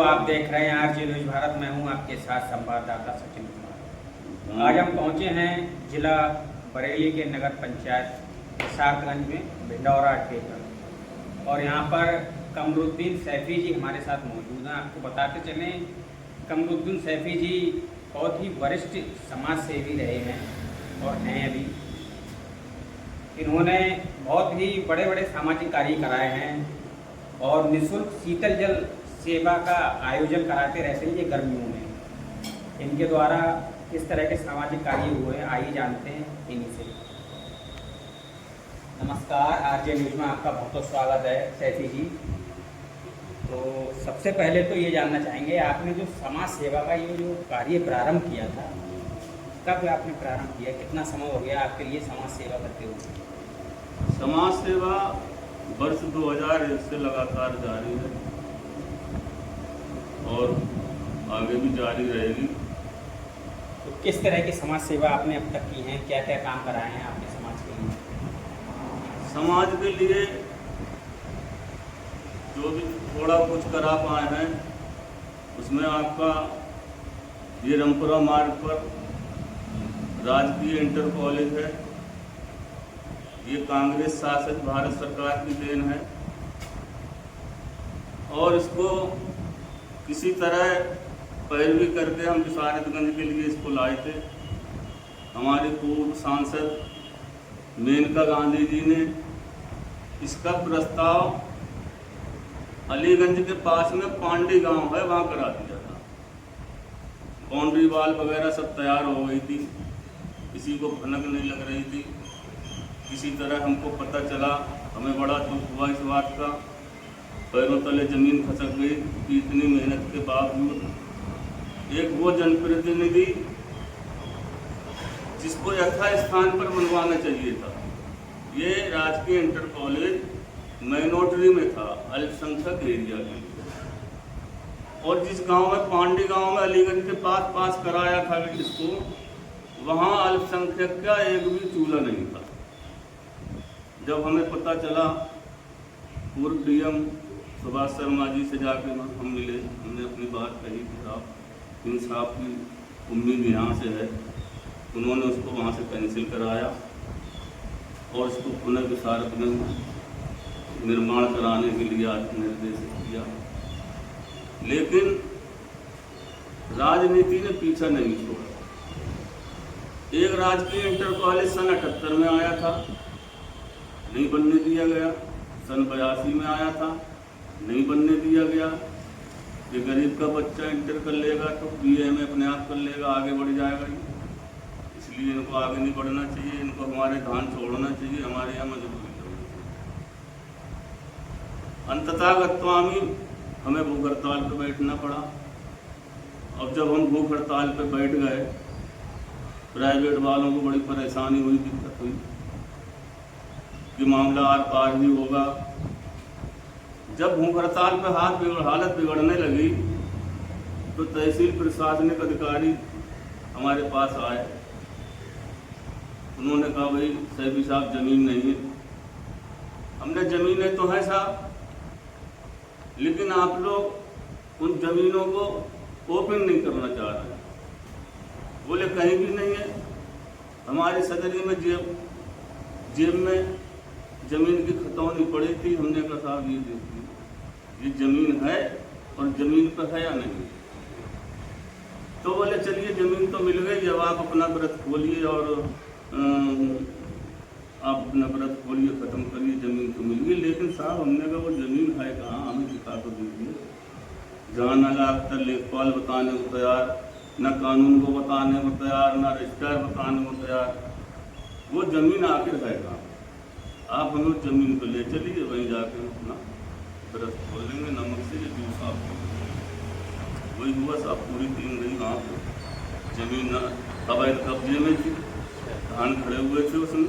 आप देख रहे हैं आरजे न्यूज भारत। मैं हूं आपके साथ संवाददाता सचिन कुमार। आज हम पहुंचे हैं जिला बरेली के नगर पंचायत सारगंज में भिंडौरा अड्डे पर, और यहां पर कमरुद्दीन सैफी जी हमारे साथ मौजूद हैं। आपको बताते चलें, कमरुद्दीन सैफी जी बहुत ही वरिष्ठ समाज सेवी रहे हैं और हैं अभी। इन्होंने बहुत ही बड़े बड़े सामाजिक कार्य कराए हैं और निःशुल्क शीतल जल सेवा का आयोजन कराते रहते हैं ये गर्मियों में। इनके द्वारा किस तरह के सामाजिक कार्य हुए हैं आइए जानते हैं इन्हीं से। नमस्कार, आरजे न्यूज में आपका बहुत बहुत स्वागत है सैफी जी। तो सबसे पहले तो ये जानना चाहेंगे, आपने जो समाज सेवा का ये जो कार्य प्रारंभ किया था, कब आपने प्रारंभ किया, कितना समय हो गया आपके लिए समाज सेवा करते हुए? समाज सेवा वर्ष 2001 से लगातार जारी है और आगे भी जारी रहेगी। तो किस तरह की समाज सेवा आपने अब तक की है, क्या क्या काम कराए हैं आपने समाज के लिए? समाज के लिए जो भी थोड़ा कुछ करा पाए हैं उसमें आपका ये रामपुरा मार्ग पर राजकीय इंटर कॉलेज है। ये कांग्रेस शासित भारत सरकार की देन है और इसको किसी तरह पैरवी करके हम विशारदगंज के लिए इसको लाए थे। हमारे पूर्व सांसद मेनका गांधी जी ने इसका प्रस्ताव अलीगंज के पास में पांडी गांव है वहाँ करा दिया था। बाउंड्री वाल वगैरह सब तैयार हो गई थी, किसी को भनक नहीं लग रही थी। किसी तरह हमको पता चला, हमें बड़ा दुख हुआ इस बात का। पैरों तले जमीन खसक गई कि इतनी मेहनत के बावजूद एक वो जनप्रतिनिधि जिसको यथा स्थान पर बनवाना चाहिए था, ये राजकीय इंटर कॉलेज माइनॉरिटी में था, अल्पसंख्यक एरिया के लिए। और जिस गांव में पांडी गांव में अलीगंज के पास कराया था इसको, वहाँ अल्पसंख्यक का एक भी चूल्हा नहीं था। जब हमें पता चला, पूर्व डीएम सुभाष शर्मा जी से जाके हम मिले, हमने अपनी बात कही कि साहब इन साहब की उम्मीद यहाँ से है। उन्होंने उसको वहाँ से कैंसिल कराया और इसको पुनः विशारद में निर्माण कराने के लिए आज निर्देशित किया। लेकिन राजनीति ने पीछा नहीं छोड़ा। एक राजकीय इंटर कॉलेज सन 78 में आया था, नहीं बनने दिया गया। सन 82 में आया था, नहीं बनने दिया गया कि गरीब का बच्चा इंटर कर लेगा तो बीए में अपने आप कर लेगा, आगे बढ़ जाएगा। इसलिए इनको आगे नहीं बढ़ना चाहिए, इनको हमारे धान छोड़ना चाहिए, हमारे यहाँ मजबूरी करनी चाहिए। अंततः गत्वामी हमें भूख हड़ताल पर बैठना पड़ा। अब जब हम भूख हड़ताल पर बैठ गए, प्राइवेट वालों को बड़ी परेशानी हुई, दिक्कत हुई कि मामला आर पार ही होगा। जब भूख हड़ताल पर हालत बिगड़ने लगी तो तहसील प्रशासनिक अधिकारी हमारे पास आए। उन्होंने कहा, भाई सैफी साहब जमीन नहीं है। हमने जमीनें तो हैं साहब, लेकिन आप लोग उन जमीनों को ओपन नहीं करना चाह रहे। बोले कहीं भी नहीं है। हमारी सदरी में जेब में जमीन की खतौनी पड़ी थी। हमने कहा साहब ये देखिए, ये जमीन है और जमीन पर है या नहीं। तो बोले चलिए जमीन तो मिल गई, अब आप अपना व्रत खोलिए और आप अपना व्रत खोलिए, ख़त्म करिए, ज़मीन तो मिल गई। लेकिन साहब हमने कहा वो ज़मीन है कहाँ, हमें दिखा तो दीजिए। जहाँ न लाखतर लेखपाल बताने को तैयार, न कानून को बताने को तैयार, न रजिस्ट्रार बताने को तैयार, वो ज़मीन आखिर है कहाँ। आप हमें उस ज़मीन को ले चलिए, वहीं जाकर अपना व्रत खोलेंगे, नमक से ये जूस आप। वही हुआ साहब, पूरी 3 रही वहाँ पर ज़मीन अवैध कब्जे में थी, धान खड़े हुए थे उसमें।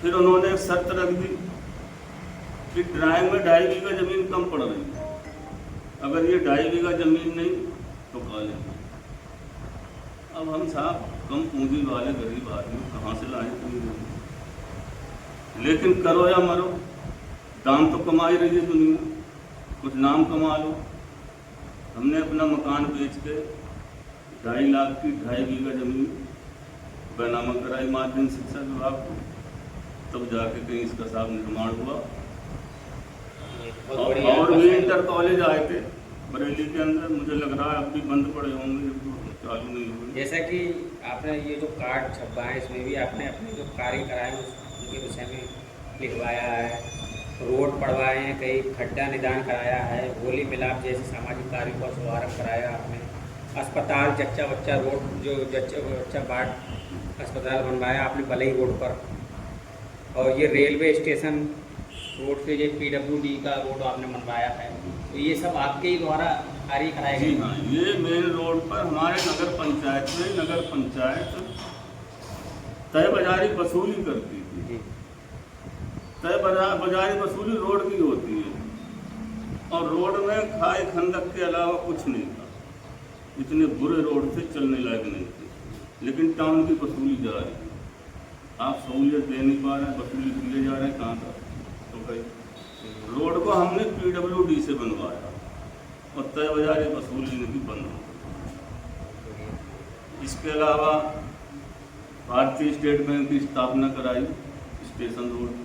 फिर उन्होंने एक शर्त रख दी कि ड्राइंग में 2.5 बीघा जमीन कम पड़ रही है, अगर ये 2.5 बीघा जमीन नहीं तो काले। अब हम साहब कम पूंजी वाले गरीब आदमी कहाँ से लाए इतनी जमीन? लेकिन करो या मरो, दाम तो कमाई रही है दुनिया। कुछ नाम कमा लो। हमने अपना मकान बेच के 2.5 लाख की 2.5 बीघा जमीन बैनामा कराई माध्यमिक शिक्षा विभाग को, तब जाके कहीं इसका साफ निर्माण हुआ। और भी इंटर कॉलेज आए थे बरेली के अंदर, मुझे लग रहा है अब भी बंद पड़े होंगे, चालू नहीं हुए। जैसा कि आपने ये जो कार्ड छपवाए इसमें भी आपने अपने जो कार्य कराए उनके विषय में लिखवाया है, रोड पड़वाए हैं, कई खड्डा निदान कराया है, होली मिलाप जैसे सामाजिक कार्यों का शुभारंभ कराया आपने, अस्पताल जच्चा बच्चा रोड जो जच्चा बच्चा बाट अस्पताल बनवाया आपने बलई रोड पर, और ये रेलवे स्टेशन रोड से ये PWD का रोड आपने बनवाया है। तो ये सब आपके ही द्वारा कार्य कराए गए? जी हाँ, ये मेन रोड पर हमारे नगर पंचायत में नगर पंचायत तय बाजारी वसूली करती थी। तय बाजारी वसूली रोड की होती है, और रोड में खाई खंदक के अलावा कुछ नहीं था। इतने बुरे रोड थे, चलने लायक नहीं थे, लेकिन टाउन की वसूली जा रही है। आप सहूलियत दे नहीं पा रहे हैं, वसूली किए जा रहे हैं, कहाँ तक? तो भाई रोड को हमने PWD से बनवाया और तय बाजारी वसूली इनकी बंद हो। इसके अलावा भारतीय स्टेट बैंक की स्थापना कराई स्टेशन रोड पर।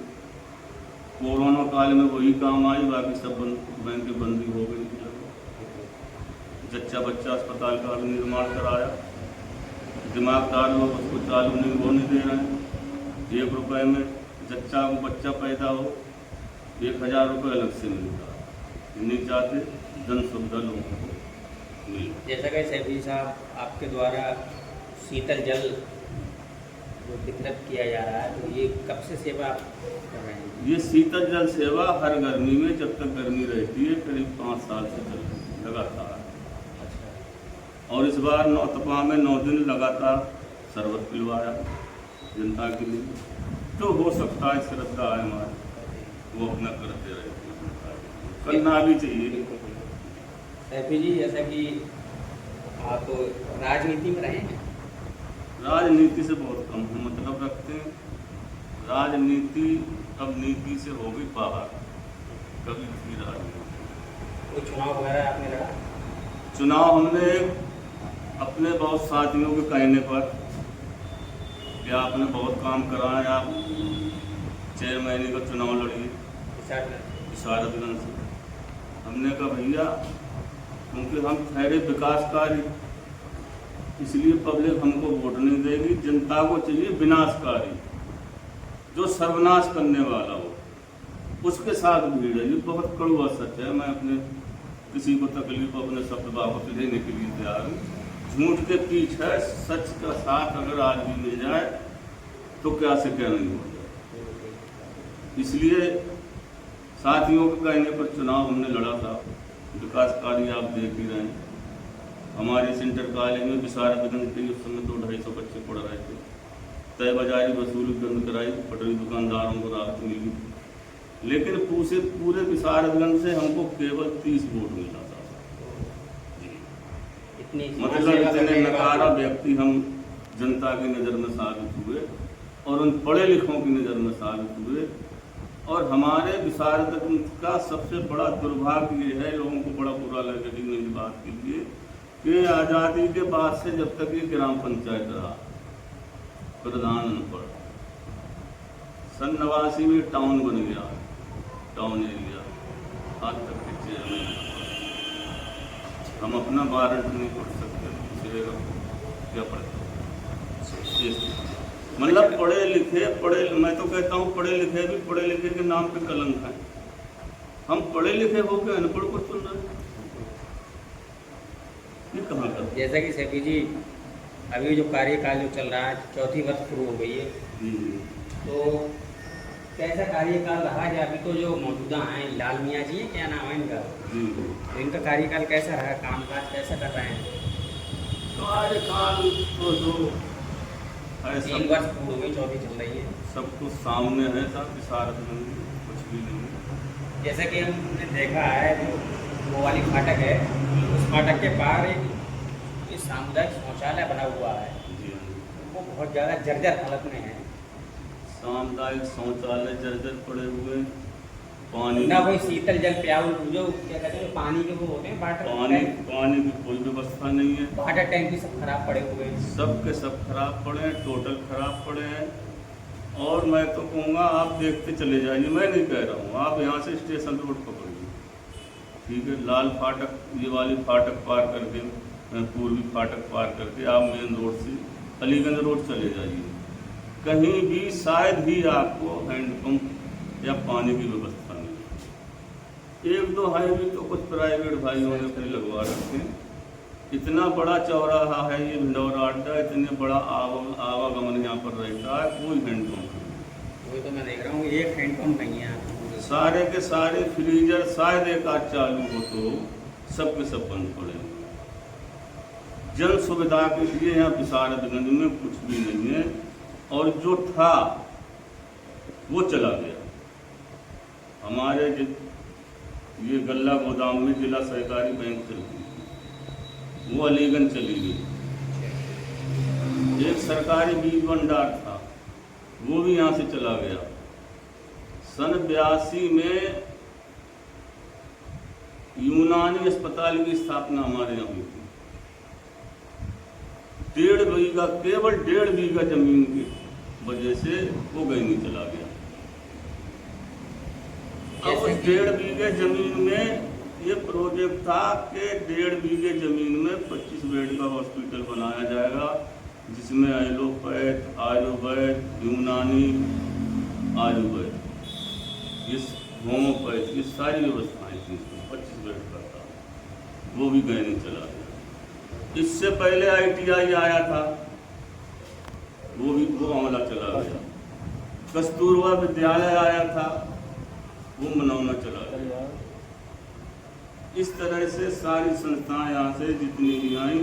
कोरोना काल में वही काम आई, बाकी सब बैंक बंदी हो गई। जच्चा बच्चा अस्पताल का भी निर्माण कराया। दिमागदार लोग उसको चालू नहीं होने दे रहे हैं। 1 रुपये में जच्चा को बच्चा पैदा हो, 1000 रुपये अलग से मिलता है। नहीं चाहते जन सुविधा लोगों को मिले। जैसा कि सैफी साहब आपके द्वारा शीतल जल जो वितरित किया जा रहा है, तो ये कब से सेवा आप कर रहे हैं? ये शीतल जल सेवा हर गर्मी में, जब तक गर्मी रहती है, करीब 5 साल से चल रही है लगातार। और इस बार नौतपा में 9 दिन लगातार शरबत पिलवाया जनता के लिए। तो हो सकता है श्रद्धा है हमारी, वो अपना करते रहे, करना भी चाहिए। सैफी जी, जैसा कि आप राजनीति में रहे हैं? राजनीति से बहुत कम हम मतलब रखते हैं। राजनीति अब नीति से हो गई बाहर, कभी थी राजनीति। कोई चुनाव वगैरह आपने लड़ा? चुनाव हमने अपने बहुत साथियों के कहने पर कि आपने बहुत काम करा है, आप चेयरमैन का चुनाव लड़िए इशारतगंज से। हमने कहा भैया, क्योंकि हम ठहरे विकासकारी, इसलिए पब्लिक हमको वोट नहीं देगी। जनता को चाहिए विनाशकारी, जो सर्वनाश करने वाला हो, उसके साथ भीड़ है। ये बहुत कड़वा सच है। मैं अपने किसी को तकलीफ अपने शब्द वापस लेने के लिए तैयार हूँ। झूठ के पीछे सच का साथ अगर आज भी मिल जाए तो क्या से क्या नहीं हो जाए। इसलिए साथियों के कहने पर चुनाव हमने लड़ा था। विकास कार्य आप देख ही रहे हैं। हमारे सेंटर कॉलेज में विशारदगंज के उस समय 200-250 बच्चे पढ़ रहे थे। तय बाजारी वसूली बंद कराई, पटरी दुकानदारों को राहत मिली, लेकिन पूरे विशारदगंज से हमको केवल 30 वोट मिला था। मतलब इतने नकारा व्यक्ति हम जनता की नज़र में साबित हुए और उन पढ़े लिखों की नज़र में साबित हुए। और हमारे विशारदगंज का सबसे बड़ा दुर्भाग्य ये है, लोगों को बड़ा बुरा लगेगी मेरी बात के लिए, कि आज़ादी के बाद से जब तक ये ग्राम पंचायत रहा, प्रधान अनपढ़, सन 89 में टाउन बन गया, टाउन एरिया, आज तक के चेयरमैन। हम अपना वारंट नहीं पढ़ सकते, चलेगा क्या पढ़ते? मतलब पढ़े लिखे, मैं तो कहता हूँ पढ़े लिखे भी पढ़े लिखे के नाम पे कलंक है। हम पढ़े लिखे होकर अनपढ़ को चुन रहे हैं, ये कहाँ का? जैसा कि सैफी जी, अभी जो कार्यकाल जो चल रहा है, 4थी वर्ष शुरू हो गई है, तो कैसा कार्यकाल रहा है? अभी तो जो मौजूदा हैं लाल मियाँ जी हैं, क्या नाम है इनका, तो इनका कार्यकाल कैसा रहा? कामकाज कैसा कर रहे हैं? कार्यकाल तो जो 3 वर्ष पूर्ण हुई, 4वीं चल रही है, सब कुछ सामने है, सब विशारदगंज कुछ भी नहीं। जैसा कि हमने देखा है, जो वो वाली फाटक है, उस फाटक के पार एक सामुदायिक शौचालय बना हुआ है, वो बहुत ज़्यादा जर्जर हालत में है। सामुदायिक शौचालय जर्जर पड़े हुए, पानी ना कोई शीतल जल प्याऊ जो क्या कहते हैं पानी के वो होते हैं वाटर पानी टैंक, पानी की कोई व्यवस्था नहीं है। वाटर टैंक भी सब खराब पड़े हुए हैं। सब के सब खराब पड़े हैं, टोटल खराब पड़े हैं। और मैं तो कहूँगा आप देखते चले जाइए, मैं नहीं कह रहा हूँ, आप यहाँ से स्टेशन रोड पकड़िए, ठीक है, लाल फाटक ये वाली फाटक पार करके पूर्वी फाटक पार करके आप मेन रोड से अलीगंज रोड चले जाइए, कहीं भी शायद ही आपको हैंडपम्प या पानी की व्यवस्था नहीं। एक दो हाईवे तो कुछ प्राइवेट भाइयों ने अपने लगवा रखे हैं। इतना बड़ा चौराहा है ये भिंडौरा अड्डा, इतने बड़ा आवागमन यहाँ पर रहता है, कोई हैंडपम्प नहीं। वही तो मैं देख रहा हूँ, एक हैंडपम्प नहीं है। सारे के सारे फ्रीजर शायद एक आध चालू हो तो सब के सब बंद पड़े हैं। जन सुविधा के लिए यहाँ विशारदगंज में कुछ भी नहीं है, और जो था वो चला गया। हमारे ये गल्ला गोदाम में जिला सहकारी बैंक चलती थी, वो अलीगंज चली गई। एक सरकारी बीज भंडार था, वो भी यहाँ से चला गया। सन 82 में यूनानी अस्पताल की स्थापना हमारे यहाँ हुई थी। 1.5 बीघा, केवल 1.5 बीघा जमीन की वजह से वो गई चला गया। अब उस 1.5 बीघे जमीन में ये प्रोजेक्ट था कि 1.5 बीघे जमीन में 25 बेड का हॉस्पिटल बनाया जाएगा, जिसमें एलोपैथ, आयुर्वेद, यूनानी, आयुर्वेद, इस होम्योपैथ, ये सारी व्यवस्थाएं थी इसमें। 25 बेड का था, वो भी गए नहीं चला गया। इससे पहले ITI आया था, वो मामला चला गया। कस्तूरबा विद्यालय आया था, वो मनौना चला गया। इस तरह से सारी संस्थाएं यहाँ से जितनी भी आई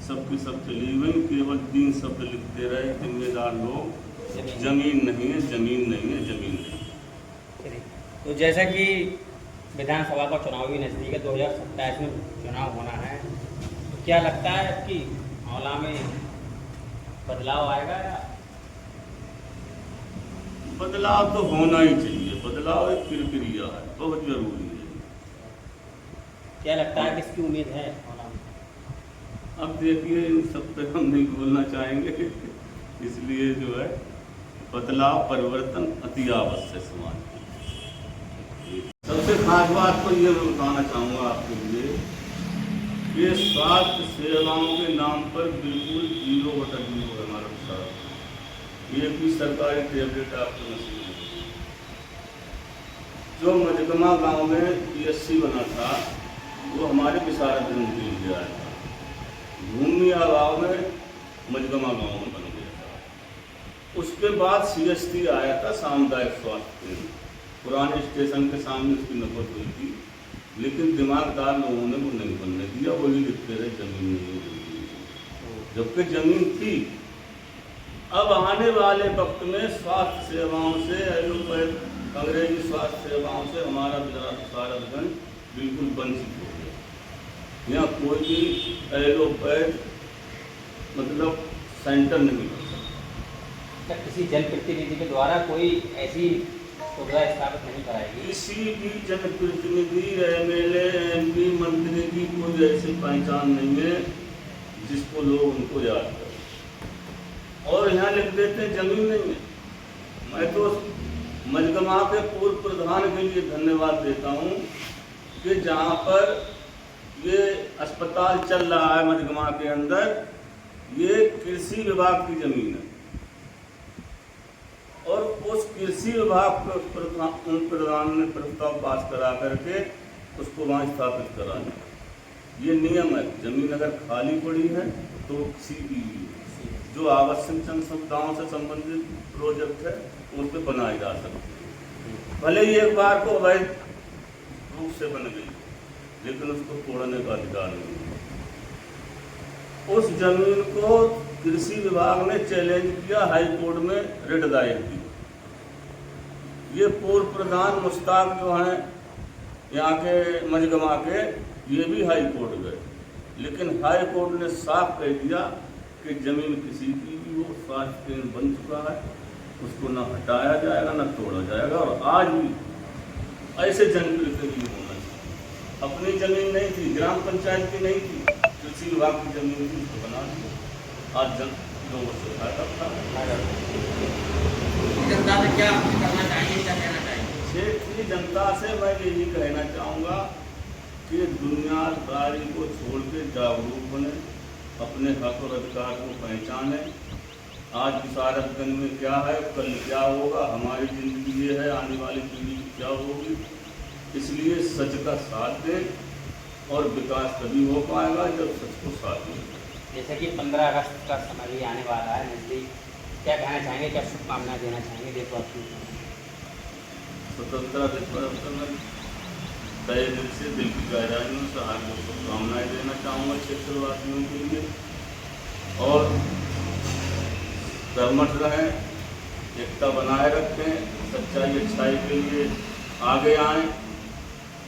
सबकी सब चली गई। केवल 3 शब्द लिखते रहे जिम्मेदार लोग, जमीन नहीं है, जमीन नहीं है, जमीन नहीं है। तो जैसा कि विधानसभा का चुनाव भी नज़दीक है, 2027 में चुनाव होना है, तो क्या लगता है कि औला में बदलाव आएगा? या बदलाव तो होना ही चाहिए, बदलाव एक प्रक्रिया है, बहुत जरूरी है। क्या लगता है किसकी उम्मीद है औला में? अब देखिए, इन सब पे हम नहीं बोलना चाहेंगे, इसलिए जो है बदलाव परिवर्तन अति आवश्यक समाज की। सबसे खास बात तो ये मैं बताना चाहूँगा आपके लिए, ये स्वास्थ्य सेवाओं के नाम पर बिल्कुल 0/0 है हमारा विशाल। एक भी सरकारी टैबलेट आपको नसीब नहीं। जो मजगमा गांव में PSC बना था, वो हमारे विशारदगंज के लिए आया था। भूमि अभाव में मजगमा गांव में बन गया था। उसके बाद CST आया था, सामुदायिक स्वास्थ्य केंद्र, पुराने स्टेशन के सामने उसकी नकल हुई थी, लेकिन दिमागदार लोगों ने वो नहीं बनने दिया। वही लिखते रहे जमीन नहीं है, जबकि जमीन थी। अब आने वाले वक्त में स्वास्थ्य सेवाओं से, एलोपैथ अंग्रेजी स्वास्थ्य सेवाओं से हमारा विशारदगंज बिल्कुल वंचित हो गया। यहाँ कोई भी एलोपैथ मतलब सेंटर नहीं बन सकता। किसी जनप्रतिनिधि के द्वारा कोई ऐसी सुविधा स्थापित नहीं कराएगी? किसी भी जनप्रतिनिधि, MLA, MP, मंत्री की कोई ऐसी पहचान नहीं है जिसको लोग उनको याद करें। और यहाँ लिख देते हैं जमीन नहीं है। मैं तो मजगमा के पूर्व प्रधान के लिए धन्यवाद देता हूँ कि जहाँ पर ये अस्पताल चल रहा है मजगमा के अंदर, ये कृषि विभाग की जमीन है, और उस कृषि विभाग उन प्रधान ने प्रस्ताव पास करा करके उसको वहाँ स्थापित कराना। ये नियम है, जमीन अगर खाली पड़ी है तो CPE जो आवश्यक जन सुविधाओं से संबंधित प्रोजेक्ट है उस पर बनाए जा सकते हैं। भले ही एक बार को अवैध रूप से बन गई, लेकिन उसको तोड़ने का अधिकार नहीं है। उस जमीन को कृषि विभाग ने चैलेंज किया, हाई कोर्ट में रिट दायर की। ये पूर्व प्रधान मुश्ताक जो हैं यहाँ के मजगमा के, ये भी हाई कोर्ट गए, लेकिन हाई कोर्ट ने साफ कह दिया कि जमीन किसी की भी वो स्वास्थ्य केंद्र बन चुका है, उसको न हटाया जाएगा न तोड़ा जाएगा। और आज भी ऐसे जनप्रतिनिधि होना चाहिए। अपनी जमीन नहीं थी, ग्राम पंचायत की नहीं थी, कृषि विभाग की जमीन थी, उसको बना दिया। आज लोगों से फायदा उठा। जनता से क्या करना चाहिए, क्या कहना चाहिए? क्षेत्रीय जनता से मैं यही कहना चाहूँगा कि दुनियादारी को छोड़ के जागरूक बने, अपने हक और अधिकार को पहचाने। आज विशारदगंज में क्या है, कल क्या होगा, हमारी ज़िंदगी ये है, आने वाली पीढ़ी की क्या होगी। इसलिए सच का साथ दें और विकास तभी हो पाएगा जब सच को साथ दें। जैसे कि 15 अगस्त का समय भी आने वाला है नजदीक, क्या कहना चाहेंगे, क्या शुभकामनाएं देना चाहेंगे देशवासियों को? स्वतंत्रता दिवस पर अवसर में तय दिल से, दिल की गहराइयों से हार्दिक शुभकामनाएं देना चाहूँगा क्षेत्रवासियों के लिए। और कर्मठ रहें, एकता बनाए रखें, सच्चाई अच्छाई के लिए आगे आएं।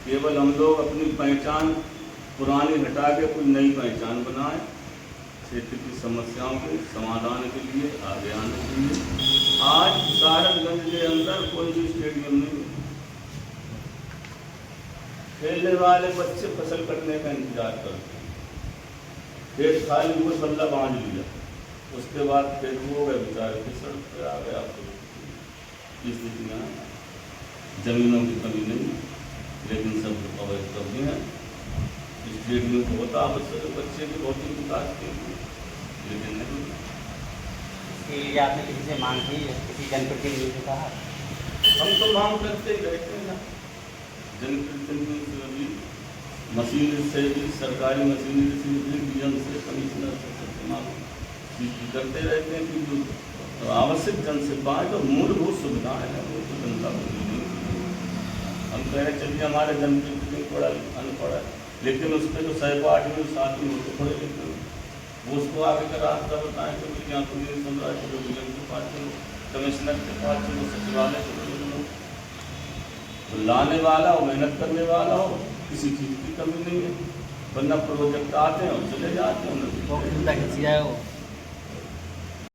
केवल हम लोग अपनी पहचान पुरानी हटा के कोई नई पहचान बनाएं, क्षेत्र की समस्याओं के समाधान के लिए आगे आने के लिए। आज विशारदगंज के अंदर कोई भी स्टेडियम नहीं है। खेलने वाले बच्चे फसल कटने का इंतजार करते हैं, खेत खाली हुए बल्ला बांध लिया, उसके बाद खेत हो गए, बेचारे फिर सड़क पर आ गया। स्थितियाँ, जमीनों की कमी नहीं, लेकिन सब अवैध कब्जे हैं। स्टेडियम को होता आवश्यक है बच्चे के भौतिक विकास के लिए, लेकिन नहीं। इसके लिए आपने किसी से मांग की, किसी जनप्रतिनिधि से कहा? हम तो मांग करते ही रहते हैं, जनप्रतिनिधि से भी, मशीन से भी, सरकारी मशीनरी से भी, डीएम से, कमिश्नर से मांग करते रहते हैं कि जो आवश्यक जन सेवाएं, जो मूलभूत सुविधाएं हैं वो तो जनता को मिलनी चाहिए। हम कह रहे चलिए हमारे जनप्रतिनिधि पढ़ा अनपढ़ है, लेकिन उसके जो सहपाठी में साथी हो तो पढ़े लिखे, वो उसको आगे का रास्ता बताएं। तो यहाँ तो नहीं सुन रहा है, जो डीएम के पास चलो, कमिश्नर के पास चलो, सचिवालय चलो, तो लाने वाला हो, मेहनत करने वाला हो, किसी चीज़ की कमी नहीं है। वरना प्रोजेक्ट आते हैं और चले जाते हैं।